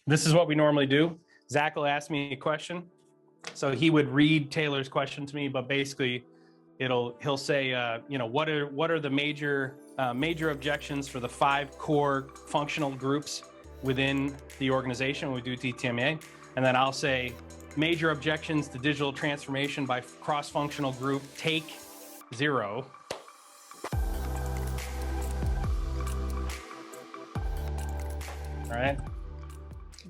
This is what we normally do. Zach will ask me a question. So he would read Taylor's question to me, but basically he'll say, what are the major objections for the 5 core functional groups within the organization when we do DTMA? And then I'll say major objections to digital transformation by cross-functional group, take 0.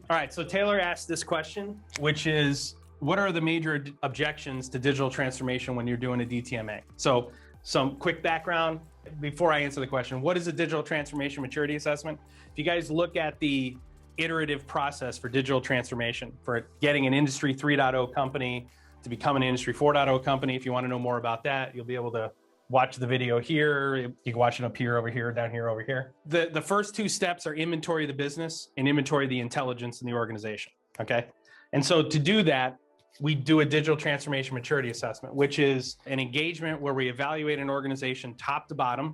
All right, so Taylor asked this question, which is, what are the major objections to digital transformation when you're doing a DTMA? So some quick background before I answer the question. What is a digital transformation maturity assessment? If you guys look at the iterative process for digital transformation, for getting an Industry 3.0 company to become an Industry 4.0 company, if you want to know more about that, you'll be able to watch the video here. You can watch it up here, over here, down here, over here. The first 2 steps are inventory of the business and inventory of the intelligence in the organization, okay? And so to do that, we do a digital transformation maturity assessment, which is an engagement where we evaluate an organization top to bottom.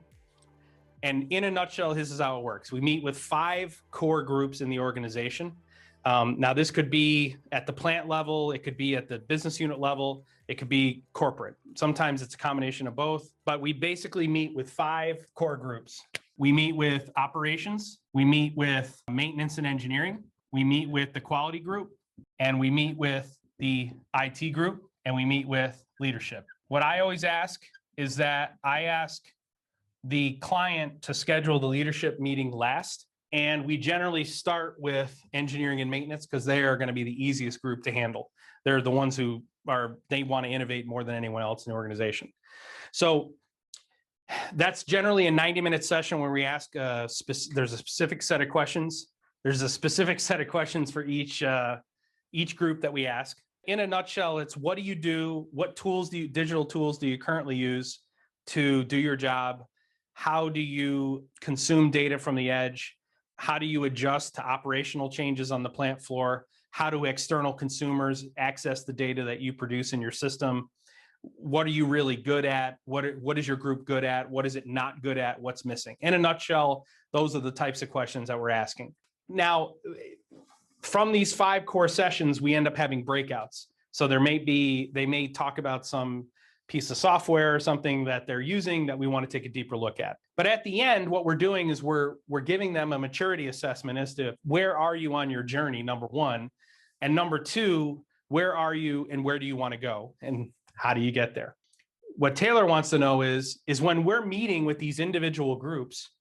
And in a nutshell, this is how it works. We meet with 5 core groups in the organization. Now, this could be at the plant level, it could be at the business unit level, it could be corporate. Sometimes it's a combination of both, but we basically meet with 5 core groups. We meet with operations, we meet with maintenance and engineering, we meet with the quality group, and we meet with the IT group, and we meet with leadership. What I always ask is that I ask the client to schedule the leadership meeting last. And we generally start with engineering and maintenance because they are going to be the easiest group to handle. They're the ones who they want to innovate more than anyone else in the organization. So that's generally a 90-minute session where we ask, there's a specific set of questions. There's a specific set of questions for each group that we ask. In a nutshell, it's what do you do? What digital tools do you currently use to do your job? How do you consume data from the edge? How do you adjust to operational changes on the plant floor? How do external consumers access the data that you produce in your system? What are you really good at? What is your group good at? What is it not good at? What's missing? In a nutshell, those are the types of questions that we're asking. Now, from these 5 core sessions, we end up having breakouts. So they may talk about some piece of software or something that they're using that we want to take a deeper look at. But at the end, what we're doing is we're giving them a maturity assessment as to where are you on your journey, number 1, and number 2, where are you and where do you want to go and how do you get there? What Taylor wants to know is when we're meeting with these individual groups,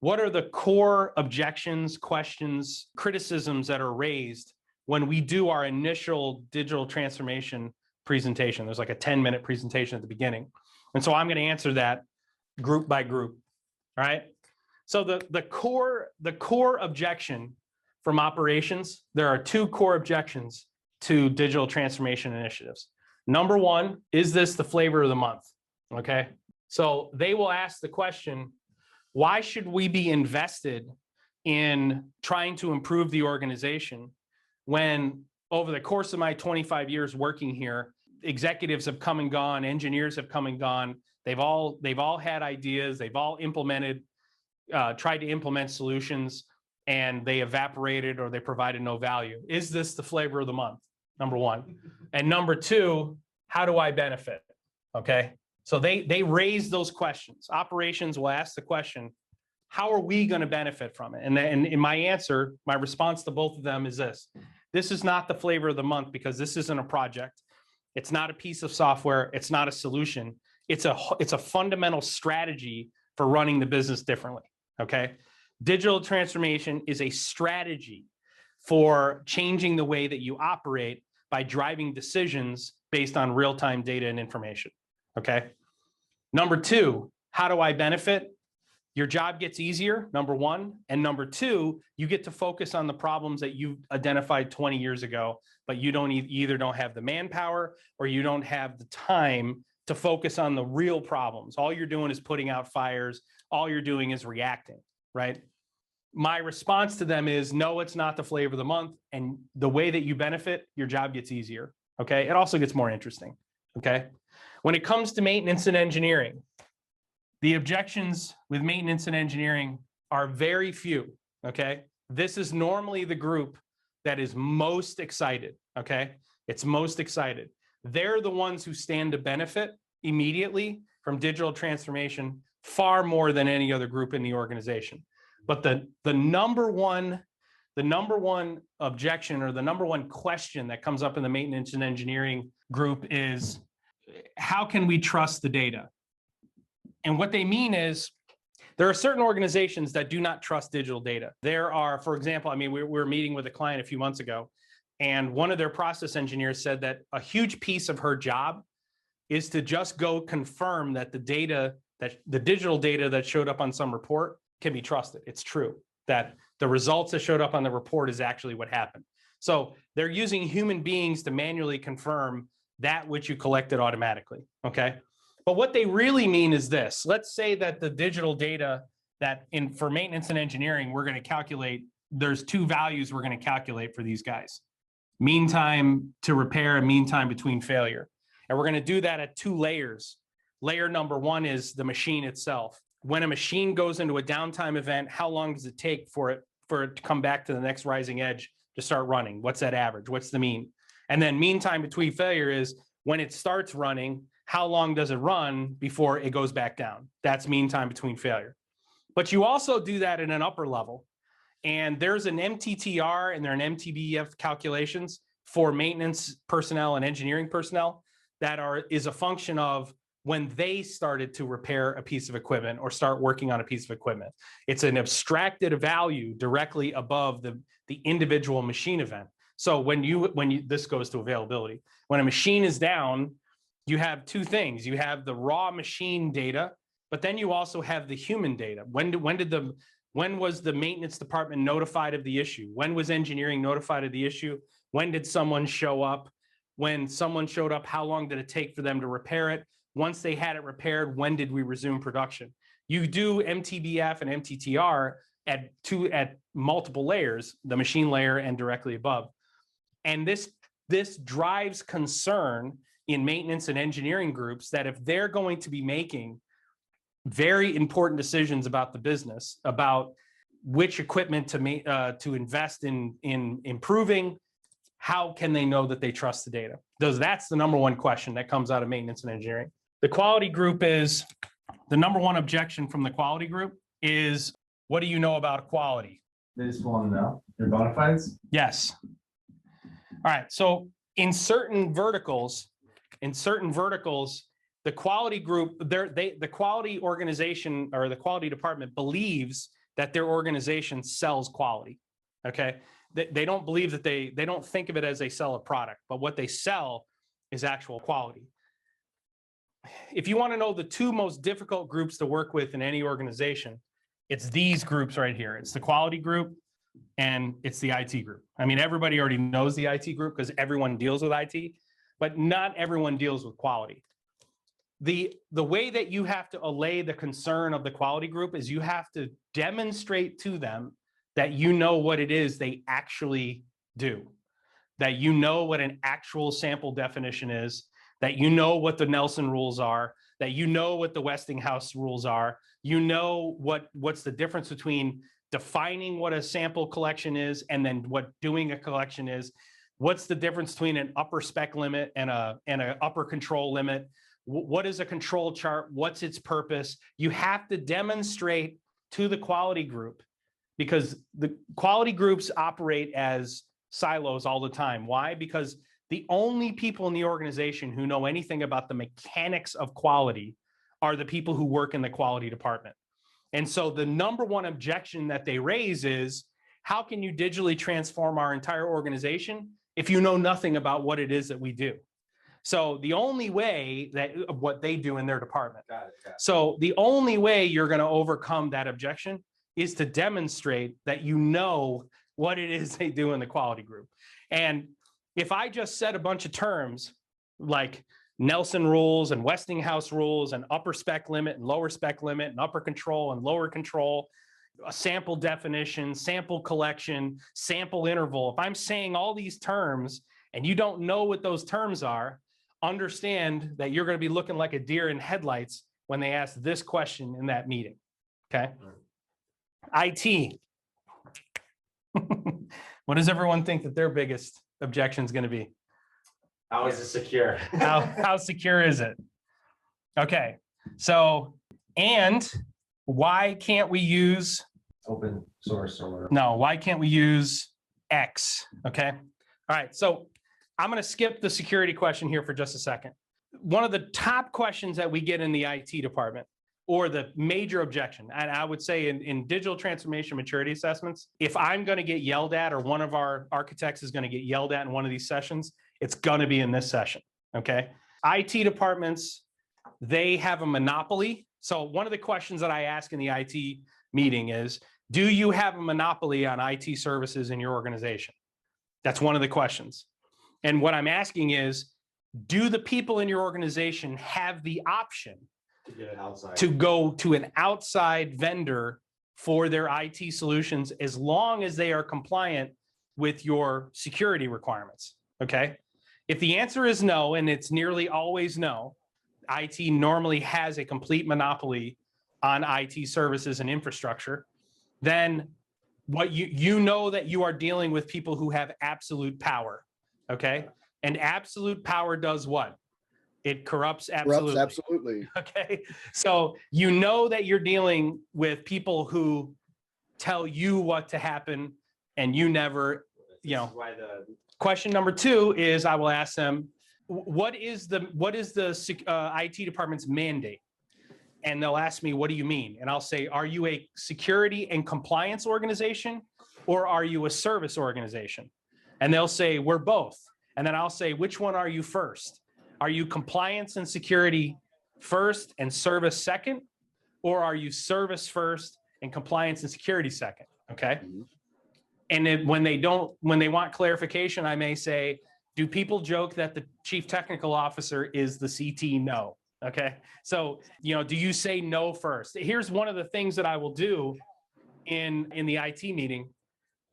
what are the core objections, questions, criticisms that are raised when we do our initial digital transformation presentation? There's like a 10-minute presentation at the beginning. And so I'm going to answer that group by group. All right. So the core objection from operations, there are 2 core objections to digital transformation initiatives. Number 1, is this the flavor of the month? Okay. So they will ask the question, why should we be invested in trying to improve the organization when over the course of my 25 years working here, executives have come and gone, engineers have come and gone. They've all had ideas. They've all implemented, tried to implement solutions, and they evaporated or they provided no value. Is this the flavor of the month? Number 1. And number 2, how do I benefit? Okay. So they raise those questions. Operations will ask the question, how are we going to benefit from it? And in my answer, my response to both of them is this. This is not the flavor of the month because this isn't a project. It's not a piece of software. It's not a solution. It's a fundamental strategy for running the business differently, okay? Digital transformation is a strategy for changing the way that you operate by driving decisions based on real-time data and information, okay? Number 2, how do I benefit? Your job gets easier, number 1. And number 2, you get to focus on the problems that you identified 20 years ago, but you either don't have the manpower or you don't have the time to focus on the real problems. All you're doing is putting out fires. All you're doing is reacting, right? My response to them is, no, it's not the flavor of the month. And the way that you benefit, your job gets easier, okay? It also gets more interesting, okay? When it comes to maintenance and engineering, the objections with maintenance and engineering are very few, okay? This is normally the group that is most excited, okay? It's most excited. They're the ones who stand to benefit immediately from digital transformation far more than any other group in the organization. But the number one objection, or the number one question that comes up in the maintenance and engineering group is, how can we trust the data? And what they mean is, there are certain organizations that do not trust digital data. There are, for example, I mean, we were meeting with a client a few months ago, and one of their process engineers said that a huge piece of her job is to just go confirm that the data, that the digital data that showed up on some report can be trusted. It's true that the results that showed up on the report is actually what happened. So they're using human beings to manually confirm that which you collected automatically, okay? But what they really mean is this. Let's say that the digital data that for maintenance and engineering, we're going to calculate, there's two values we're going to calculate for these guys: mean time to repair and mean time between failure. And we're going to do that at two layers. Layer number one is the machine itself. When a machine goes into a downtime event, how long does it take for it to come back to the next rising edge to start running? What's that average? What's the mean? And then mean time between failure is when it starts running, how long does it run before it goes back down? That's mean time between failure. But you also do that in an upper level. And there's an MTTR and there are an MTBF calculations for maintenance personnel and engineering personnel that is a function of when they started to repair a piece of equipment or start working on a piece of equipment. It's an abstracted value directly above the individual machine event. So this goes to availability. When a machine is down, you have two things. You have the raw machine data, but then you also have the human data. When was the maintenance department notified of the issue? When was engineering notified of the issue? When did someone show up? When someone showed up, how long did it take for them to repair it? Once they had it repaired, when did we resume production? You do MTBF and MTTR at multiple layers, the machine layer and directly above. And this drives concern in maintenance and engineering groups that if they're going to be making very important decisions about the business, about which equipment to invest in improving, how can they know that they trust the data? That's the number one question that comes out of maintenance and engineering. The quality group is, the number one objection from the quality group is, what do you know about quality? They just want to know their bona fides? Yes. All right, so in certain verticals, the quality group, the quality organization or the quality department believes that their organization sells quality, okay? They don't believe that they don't think of it as they sell a product, but what they sell is actual quality. If you want to know the two most difficult groups to work with in any organization, it's these groups right here. It's the quality group and it's the IT group. I mean, everybody already knows the IT group because everyone deals with IT, but not everyone deals with quality. The way that you have to allay the concern of the quality group is you have to demonstrate to them that you know what it is they actually do, that you know what an actual sample definition is, that you know what the Nelson rules are, that you know what the Westinghouse rules are, you know what's the difference between defining what a sample collection is and then what doing a collection is. What's the difference between an upper spec limit and an upper control limit? What is a control chart? What's its purpose? You have to demonstrate to the quality group, because the quality groups operate as silos all the time. Why? Because the only people in the organization who know anything about the mechanics of quality are the people who work in the quality department. And so the number one objection that they raise is, how can you digitally transform our entire organization if you know nothing about what it is that we do? So the only way that what they do in their department. Got it. So the only way you're going to overcome that objection is to demonstrate that you know what it is they do in the quality group. And if I just said a bunch of terms like Nelson rules and Westinghouse rules and upper spec limit and lower spec limit and upper control and lower control, a sample definition, sample collection, sample interval, if I'm saying all these terms and you don't know what those terms are, understand that you're going to be looking like a deer in headlights when they ask this question in that meeting, okay? IT. What does everyone think that their biggest objection is going to be? How is it secure? How secure is it? Okay, so, and why can't we use, Open source or whatever. no, why can't we use X? Okay, all right, so I'm going to skip the security question here for just a second. One of the top questions that we get in the IT department, or the major objection, and I would say in digital transformation maturity assessments, if I'm going to get yelled at, or one of our architects is going to get yelled at in one of these sessions, it's going to be in this session, okay? IT departments, they have a monopoly. So one of the questions that I ask in the IT meeting is, do you have a monopoly on IT services in your organization? That's one of the questions. And what I'm asking is, do the people in your organization have the option to go to an outside vendor for their IT solutions, as long as they are compliant with your security requirements? Okay. If the answer is no, and it's nearly always no, IT normally has a complete monopoly on IT services and infrastructure, then what you know that you are dealing with people who have absolute power. Okay. And absolute power does what? It corrupts absolutely. Absolutely. Okay. So you know that you're dealing with people who tell you what to happen, and you never, you know. Why the Question number two is, I will ask them, what is the IT department's mandate? And they'll ask me, what do you mean? And I'll say, are you a security and compliance organization, or are you a service organization? And they'll say, we're both. And then I'll say, which one are you first? Are you compliance and security first and service second? Or are you service first and compliance and security second? Okay. Mhm. And then when they want clarification, I may say, do people joke that the chief technical officer is the CT? No. Okay. So, you know, do you say no first? Here's one of the things that I will do in the IT meeting.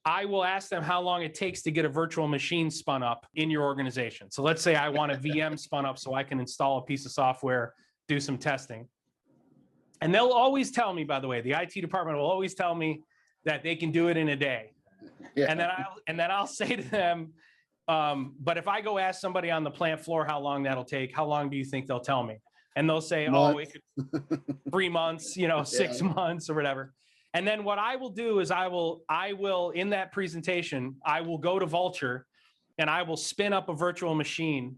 I will ask them how long it takes to get a virtual machine spun up in your organization. So let's say I want a VM spun up so I can install a piece of software, do some testing. And they'll always tell me, by the way, the IT department will always tell me that they can do it in a day. Yeah. And then I'll say to them, but if I go ask somebody on the plant floor how long that'll take, how long do you think they'll tell me? And they'll say, oh, it could 3 months, you know, 6 months or whatever. And then what I will do is I will in that presentation, I will go to Vulture and I will spin up a virtual machine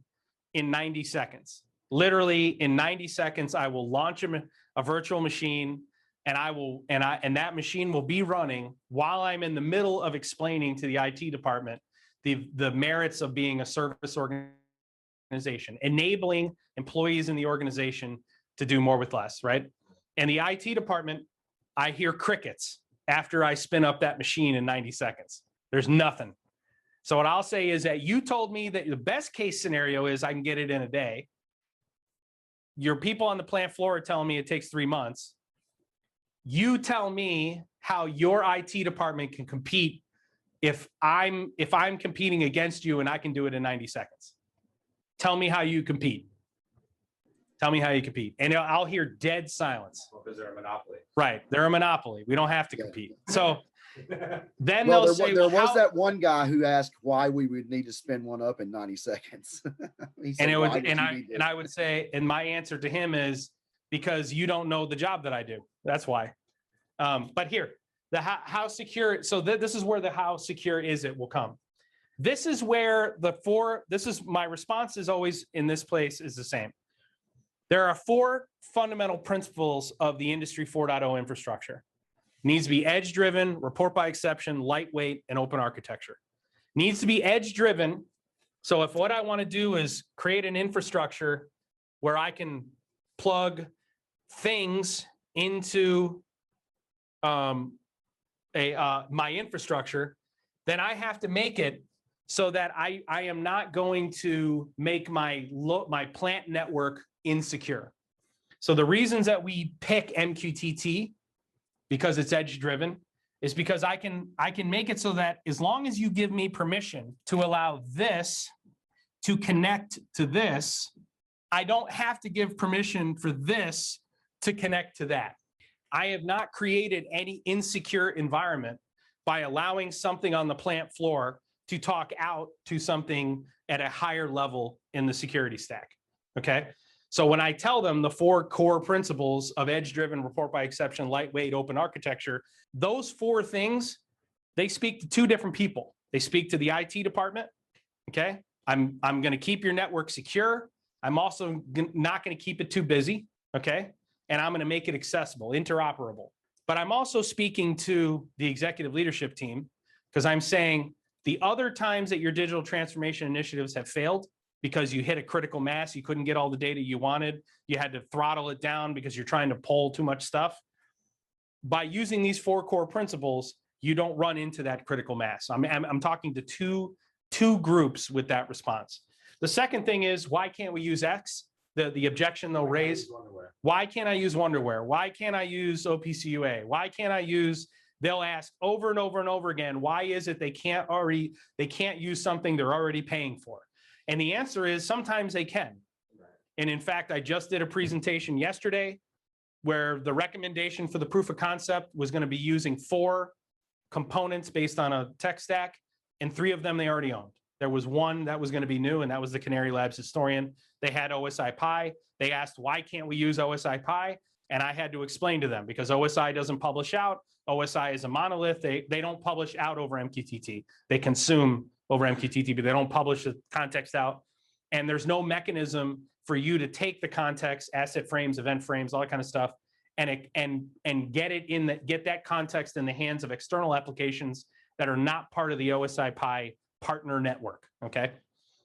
in 90 seconds. Literally in 90 seconds, I will launch a virtual machine, and that machine will be running while I'm in the middle of explaining to the IT department the merits of being a service organization, enabling employees in the organization to do more with less, right? And the IT department, I hear crickets after I spin up that machine in 90 seconds. There's nothing. So what I'll say is that you told me that the best case scenario is I can get it in a day. Your people on the plant floor are telling me it takes 3 months. You tell me how your IT department can compete if I'm competing against you and I can do it in 90 seconds. Tell me how you compete. Tell me how you compete. And I'll hear dead silence. Well, because they're a monopoly. Right. They're a monopoly. We don't have to compete. So then Well, they'll say, there was that one guy who asked why we would need to spin one up in 90 seconds. He said, and "Why would you need this?" I would say, and my answer to him is, because you don't know the job that I do. That's why. But here, the how secure. So this is where the how secure is it will come. This is where my response is always in this place is the same. There are 4 fundamental principles of the Industry 4.0 infrastructure. It needs to be edge-driven, report by exception, lightweight, and open architecture. It needs to be edge-driven. So if what I want to do is create an infrastructure where I can plug things into my infrastructure, then I have to make it so that I am not going to make my plant network insecure. So the reasons that we pick MQTT, because it's edge driven, is because I can make it so that as long as you give me permission to allow this to connect to this, I don't have to give permission for this to connect to that. I have not created any insecure environment by allowing something on the plant floor to talk out to something at a higher level in the security stack. Okay. So when I tell them the 4 core principles of edge-driven, report by exception, lightweight, open architecture, those 4 things, they speak to 2 different people. They speak to the IT department. Okay. I'm going to keep your network secure. I'm also not going to keep it too busy. Okay. And I'm going to make it accessible, interoperable. But I'm also speaking to the executive leadership team, because I'm saying the other times that your digital transformation initiatives have failed because you hit a critical mass, you couldn't get all the data you wanted, you had to throttle it down because you're trying to pull too much stuff. By using these 4 core principles, you don't run into that critical mass. I'm talking to two groups with that response. The second thing is, why can't we use X? The objection they'll raise, why can't I use Wonderware? Why can't I use OPCUA? Why can't I use, they'll ask over and over and over again, why is it they can't use something they're already paying for? And the answer is sometimes they can. And in fact, I just did a presentation yesterday where the recommendation for the proof of concept was going to be using 4 components based on a tech stack, and 3 of them they already owned. There was 1 that was going to be new, and that was the Canary Labs Historian. They had OSI Pi. They asked, why can't we use OSI Pi? And I had to explain to them, because OSI doesn't publish out. OSI is a monolith. They don't publish out over MQTT. They consume over MQTT, but they don't publish the context out. And there's no mechanism for you to take the context, asset frames, event frames, all that kind of stuff, and get that context in the hands of external applications that are not part of the OSI Pi partner network. Okay,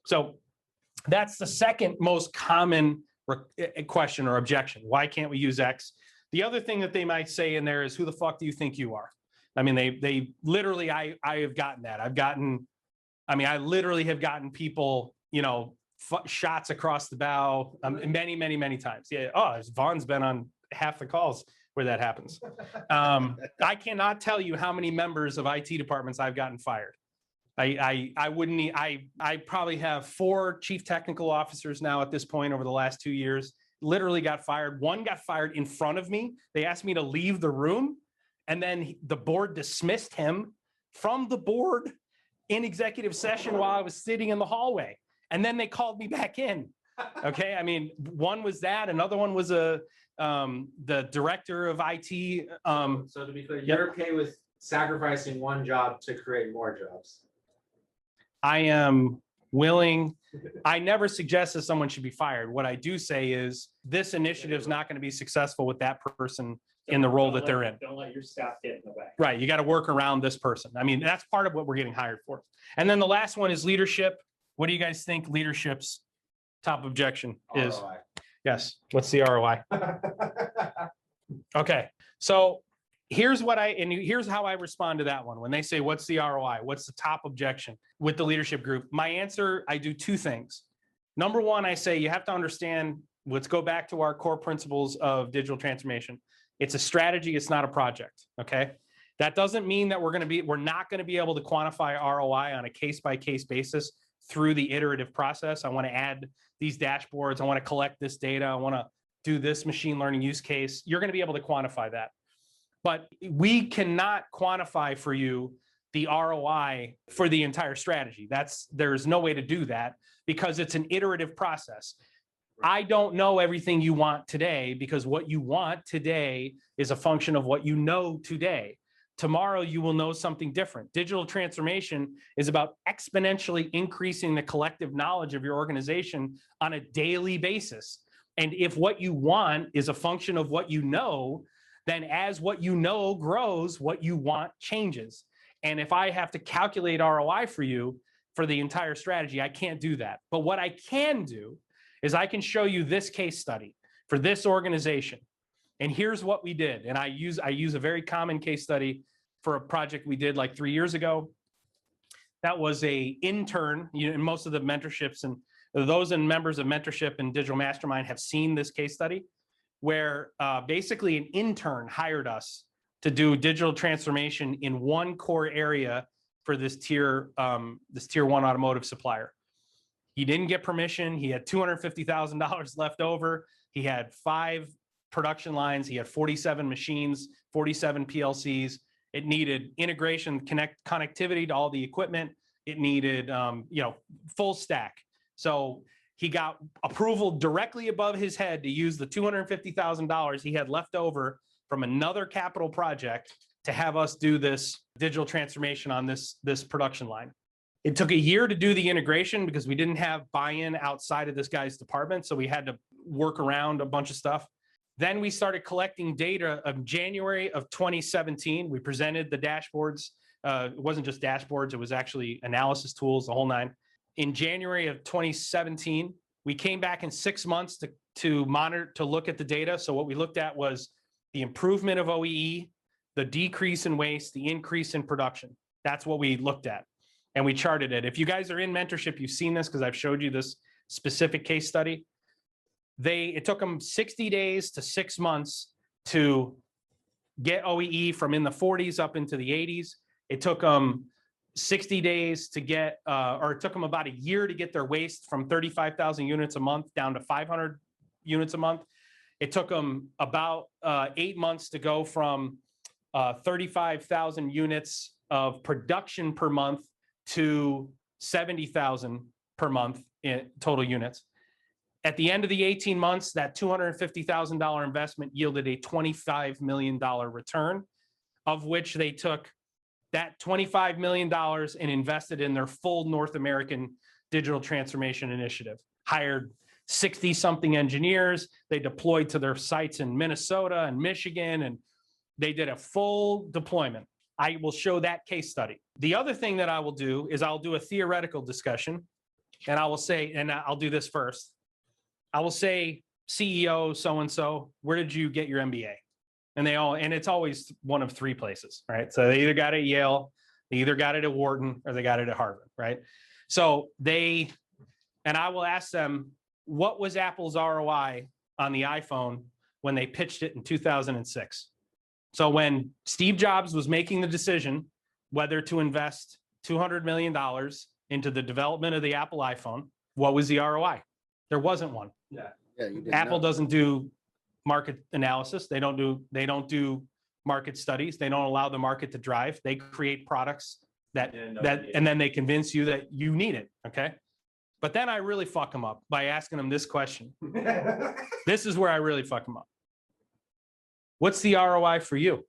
so that's the second most common question or objection. Why can't we use X? The other thing that they might say in there is, who the fuck do you think you are? I mean, they literally, I have gotten that. I literally have gotten people, shots across the bow many times. Yeah. Oh, Vaughn's been on half the calls where that happens. I cannot tell you how many members of IT departments I've gotten fired. I probably have 4 chief technical officers now at this point over the last 2 years, literally got fired. 1 got fired in front of me. They asked me to leave the room, and then the board dismissed him from the board in executive session while I was sitting in the hallway. And then they called me back in. Okay. I mean, 1 was that, another one was the director of IT. So to be clear, you're okay with sacrificing 1 job to create more jobs? I am willing. I never suggest that someone should be fired. What I do say is this initiative is not going to be successful with that person in the role that they're in. Don't let your staff get in the way. Right. You got to work around this person. I mean, that's part of what we're getting hired for. And then the last one is leadership. What do you guys think leadership's top objection is? ROI. Yes. What's the ROI? Okay. So here's how I respond to that one. When they say, what's the ROI? What's the top objection with the leadership group? My answer, I do 2 things. Number 1, I say you have to understand, let's go back to our core principles of digital transformation. It's a strategy. It's not a project. Okay. That doesn't mean that we're not going to be able to quantify ROI on a case-by-case basis through the iterative process. I want to add these dashboards. I want to collect this data. I want to do this machine learning use case. You're going to be able to quantify that. But we cannot quantify for you the ROI for the entire strategy. There's no way to do that because it's an iterative process. I don't know everything you want today because what you want today is a function of what you know today. Tomorrow, you will know something different. Digital transformation is about exponentially increasing the collective knowledge of your organization on a daily basis. And if what you want is a function of what you know, then as what you know grows, what you want changes. And if I have to calculate ROI for you for the entire strategy, I can't do that. But what I can do is I can show you this case study for this organization. And here's what we did. And I use a very common case study for a project we did like 3 years ago. That was a intern, in most of the mentorships, and those and members of mentorship and digital mastermind have seen this case study where basically an intern hired us to do digital transformation in 1 core area for this tier 1 automotive supplier. He didn't get permission. He had $250,000 left over. He had 5 production lines. He had 47 machines, 47 PLCs, It needed integration, connectivity to all the equipment. It needed, full stack. So he got approval directly above his head to use the $250,000 he had left over from another capital project to have us do this digital transformation on this production line. It took a year to do the integration because we didn't have buy-in outside of this guy's department. So we had to work around a bunch of stuff. Then we started collecting data of January of 2017. We presented the dashboards. It wasn't just dashboards, it was actually analysis tools, the whole nine. In January of 2017, we came back in 6 months to monitor, to look at the data. So what we looked at was the improvement of OEE, the decrease in waste, the increase in production. That's what we looked at. And we charted it. If you guys are in mentorship, you've seen this because I've showed you this specific case study. It took them 60 days to 6 months to get OEE from in the 40s up into the 80s. It took them 60 days to get, or it took them about a year to get their waste from 35,000 units a month down to 500 units a month. It took them about 8 months to go from 35,000 units of production per month to 70,000 per month in total units. At the end of the 18 months, that $250,000 investment yielded a $25 million return, of which they took that $25 million and invested in their full North American digital transformation initiative. Hired 60-something engineers. They deployed to their sites in Minnesota and Michigan, and they did a full deployment. I will show that case study. The other thing that I will do is I'll do a theoretical discussion, and I will say, and I'll do this first. I will say, CEO so-and-so, where did you get your MBA? And it's always one of three places, right? So they either got it at Yale, they either got it at Wharton, or they got it at Harvard, right? So and I will ask them, what was Apple's ROI on the iPhone when they pitched it in 2006? So when Steve Jobs was making the decision whether to invest $200 million into the development of the Apple iPhone, what was the ROI? There wasn't one. Yeah. Apple doesn't do market analysis. They don't do market studies. They don't allow the market to drive. They create products and then they convince you that you need it. Okay. But then I really fuck them up by asking them this question. This is where I really fuck them up. What's the ROI for you?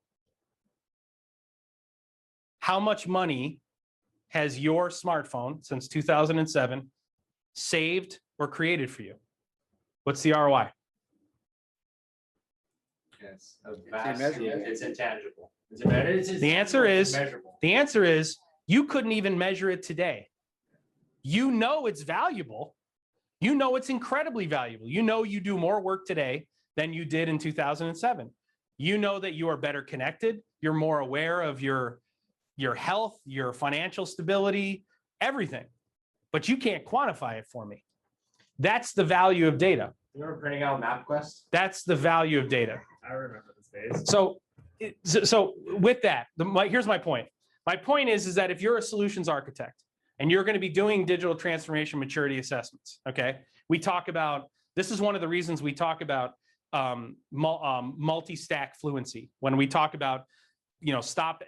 How much money has your smartphone since 2007 saved or created for you? What's the ROI? It's intangible. The answer is you couldn't even measure it today. You know it's valuable. You know it's incredibly valuable. You know you do more work today than you did in 2007. You know that you are better connected. You're more aware of your health, your financial stability, everything. But you can't quantify it for me. That's the value of data. You remember printing out MapQuest? That's the value of data. I remember those days. So with that, here's my point. My point is that if you're a solutions architect and you're going to be doing digital transformation maturity assessments, okay, we talk about, this is one of the reasons we talk about multi-stack fluency. When we talk about, stop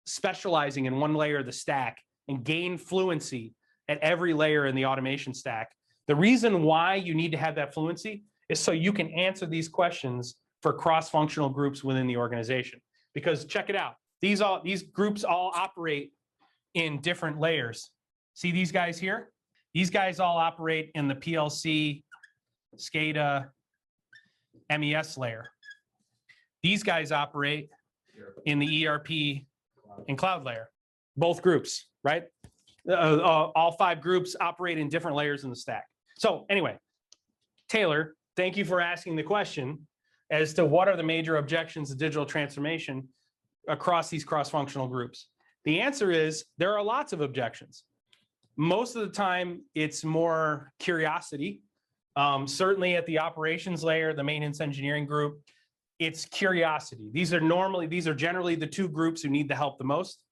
specializing in one layer of the stack and gain fluency at every layer in the automation stack. The reason why you need to have that fluency is so you can answer these questions for cross-functional groups within the organization. Because check it out, these groups all operate in different layers. See these guys here? These guys all operate in the PLC, SCADA, MES layer. These guys operate in the ERP and cloud layer. Both groups, right? All five groups operate in different layers in the stack. So anyway, Taylor, thank you for asking the question as to what are the major objections to digital transformation across these cross-functional groups. The answer is there are lots of objections. Most of the time, it's more curiosity. Certainly at the operations layer, the maintenance engineering group, it's curiosity. These are generally the two groups who need the help the most.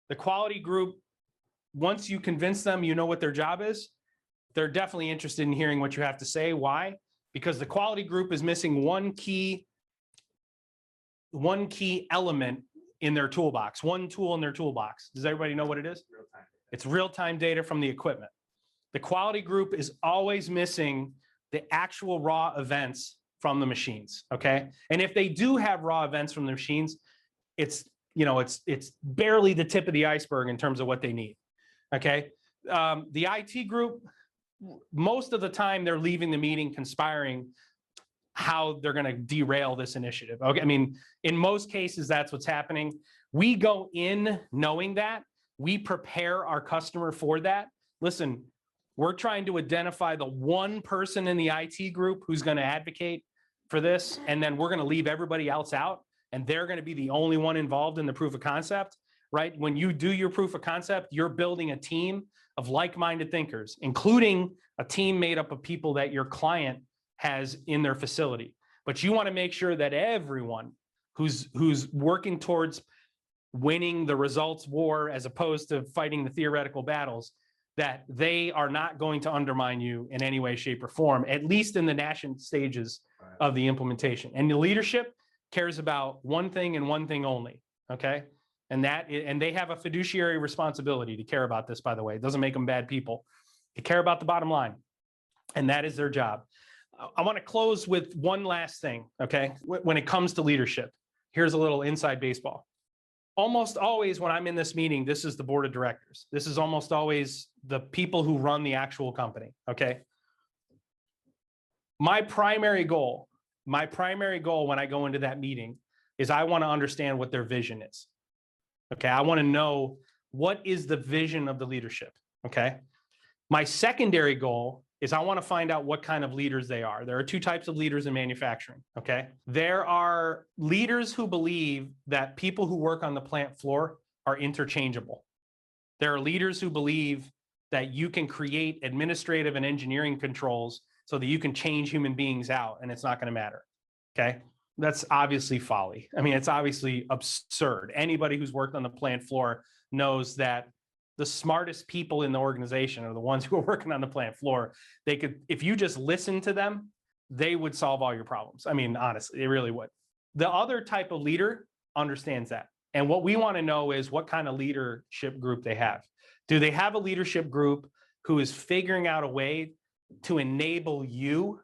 The quality group, once you convince them you know what their job is, they're definitely interested in hearing what you have to say. Why? Because the quality group is missing one key one key element in their toolbox, one tool in their toolbox. Does everybody know what it is? Real-time. It's real-time data from the equipment. The quality group is always missing the actual raw events from the machines, okay? And if they do have raw events from the machines, it's, you know, it's barely the tip of the iceberg in terms of what they need, okay? The IT group, most of the time they're leaving the meeting conspiring how they're going to derail this initiative. Okay, I mean, in most cases, that's what's happening. We go in knowing that. We prepare our customer for that. Listen, we're trying to identify the one person in the IT group who's going to advocate for this, and then we're going to leave everybody else out, and they're going to be the only one involved in the proof of concept, right? When you do your proof of concept, you're building a team of like-minded thinkers, including a team made up of people that your client has in their facility. But you want to make sure that everyone who's working towards winning the results war as opposed to fighting the theoretical battles, that they are not going to undermine you in any way, shape, or form, at least in the nascent stages of the implementation. And the leadership cares about one thing and one thing only, okay? And they have a fiduciary responsibility to care about this, by the way. It doesn't make them bad people. They care about the bottom line, and that is their job. I want to close with one last thing, okay? When it comes to leadership, here's a little inside baseball. Almost always when I'm in this meeting, this is the board of directors. This is almost always the people who run the actual company, okay? My primary goal when I go into that meeting is I want to understand what their vision is, okay? I want to know what is the vision of the leadership, okay? My secondary goal is I want to find out what kind of leaders they are. There are two types of leaders in manufacturing, okay? There are leaders who believe that people who work on the plant floor are interchangeable. There are leaders who believe that you can create administrative and engineering controls so that you can change human beings out and it's not going to matter, okay? That's obviously folly. I mean, it's obviously absurd. Anybody who's worked on the plant floor knows that the smartest people in the organization are the ones who are working on the plant floor. They could, if you just listen to them, they would solve all your problems. I mean, honestly, they really would. The other type of leader understands that. And what we want to know is what kind of leadership group they have. Do they have a leadership group who is figuring out a way to enable you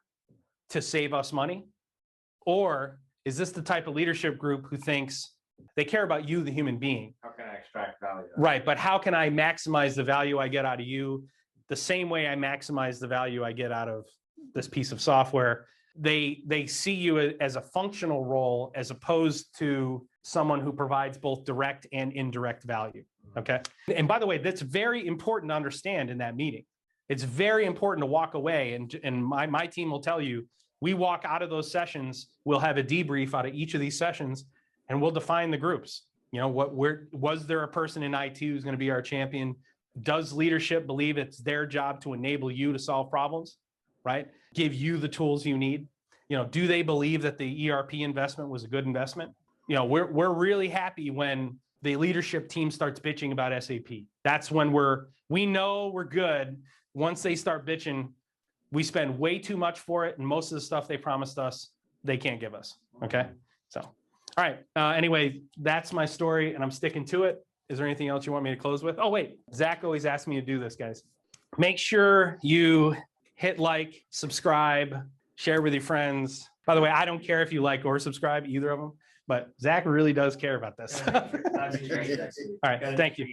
to save us money? Or is this the type of leadership group who thinks they care about you, the human being? How can I extract value? Right, but how can I maximize the value I get out of you the same way I maximize the value I get out of this piece of software? They see you as a functional role as opposed to someone who provides both direct and indirect value, okay? And by the way, that's very important to understand in that meeting. It's very important to walk away, and my team will tell you, we walk out of those sessions, we'll have a debrief out of each of these sessions, and we'll define the groups. You know, was there a person in IT who's going to be our champion? Does leadership believe it's their job to enable you to solve problems, right? Give you the tools you need? You know, do they believe that the ERP investment was a good investment? You know, we're really happy when the leadership team starts bitching about SAP. That's when we know we're good. Once they start bitching, we spend way too much for it, and most of the stuff they promised us, they can't give us, okay? So, all right, anyway, that's my story, and I'm sticking to it. Is there anything else you want me to close with? Oh, wait, Zach always asks me to do this, guys. Make sure you hit like, subscribe, share with your friends. By the way, I don't care if you like or subscribe, either of them, but Zach really does care about this. All right, thank you.